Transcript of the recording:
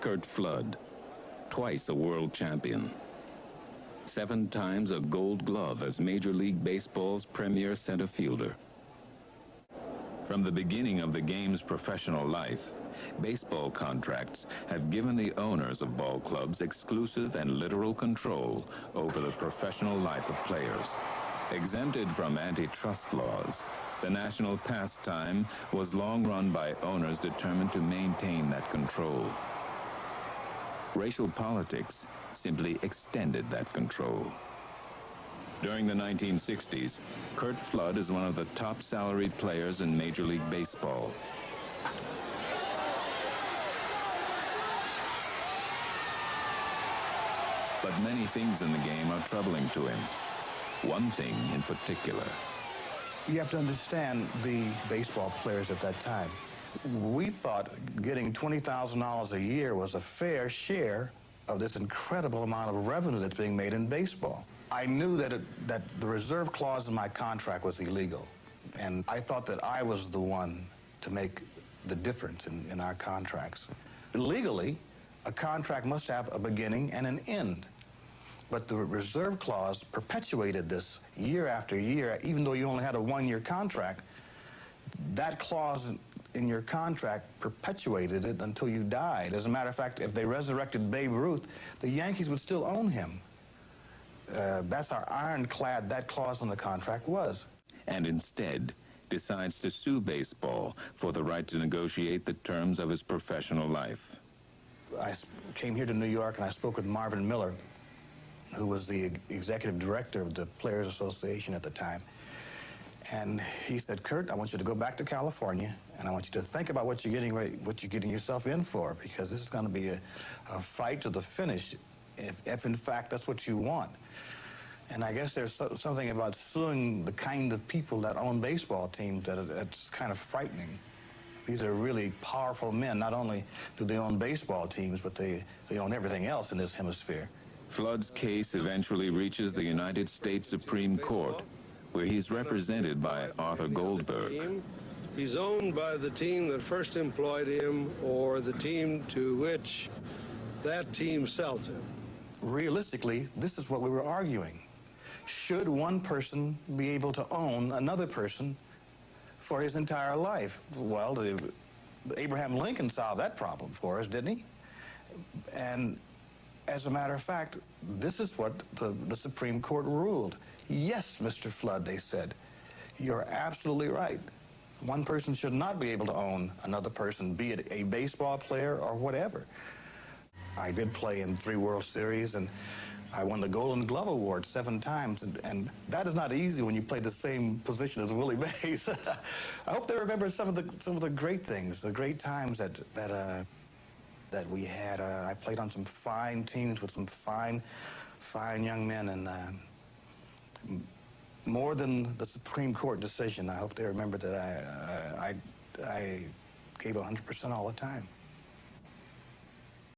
Curt Flood, twice a world champion. 7 times a Gold Glove as Major League Baseball's premier center fielder. From the beginning of the game's professional life, baseball contracts have given the owners of ball clubs exclusive and literal control over the professional life of players. Exempted from antitrust laws, the national pastime was long run by owners determined to maintain that control. Racial politics simply extended that control. During the 1960s, Curt Flood is one of the top salaried players in Major League Baseball. But many things in the game are troubling to him. One thing in particular. You have to understand the baseball players at that time. We thought getting $20,000 a year was a fair share of this incredible amount of revenue that's being made in baseball. I knew that the reserve clause in my contract was illegal, and I thought that I was the one to make the difference in our contracts. Legally, a contract must have a beginning and an end, but the reserve clause perpetuated this year after year. Even though you only had a 1-year contract, that clause in your contract perpetuated it until you died. As a matter of fact, if they resurrected Babe Ruth, the Yankees would still own him. That's how ironclad that clause in the contract was. And instead decides to sue baseball for the right to negotiate the terms of his professional life. I came here to New York and I spoke with Marvin Miller, who was the executive director of the Players Association at the time. And he said, Curt, I want you to go back to California, and I want you to think about what you're getting yourself in for, because this is going to be a fight to the finish, if in fact that's what you want. And I guess there's something about suing the kind of people that own baseball teams that's kind of frightening. These are really powerful men. Not only do they own baseball teams, but they own everything else in this hemisphere. Flood's case eventually reaches the United States Supreme Court, where he's represented by Arthur Goldberg. He's owned by the team that first employed him or the team to which that team sells him. Realistically, this is what we were arguing. Should one person be able to own another person for his entire life? Well, Abraham Lincoln solved that problem for us, didn't he? And as a matter of fact, this is what the Supreme Court ruled. Yes, Mr. Flood, they said, you're absolutely right. One person should not be able to own another person, be it a baseball player or whatever. I did play in 3 World Series, and I won the Golden Glove Award 7 times, and that is not easy when you play the same position as Willie Mays. I hope they remember some of the great things, the great times that we had. I played on some fine teams with some fine young men, and more than the Supreme Court decision, I hope they remember that I gave 100% all the time.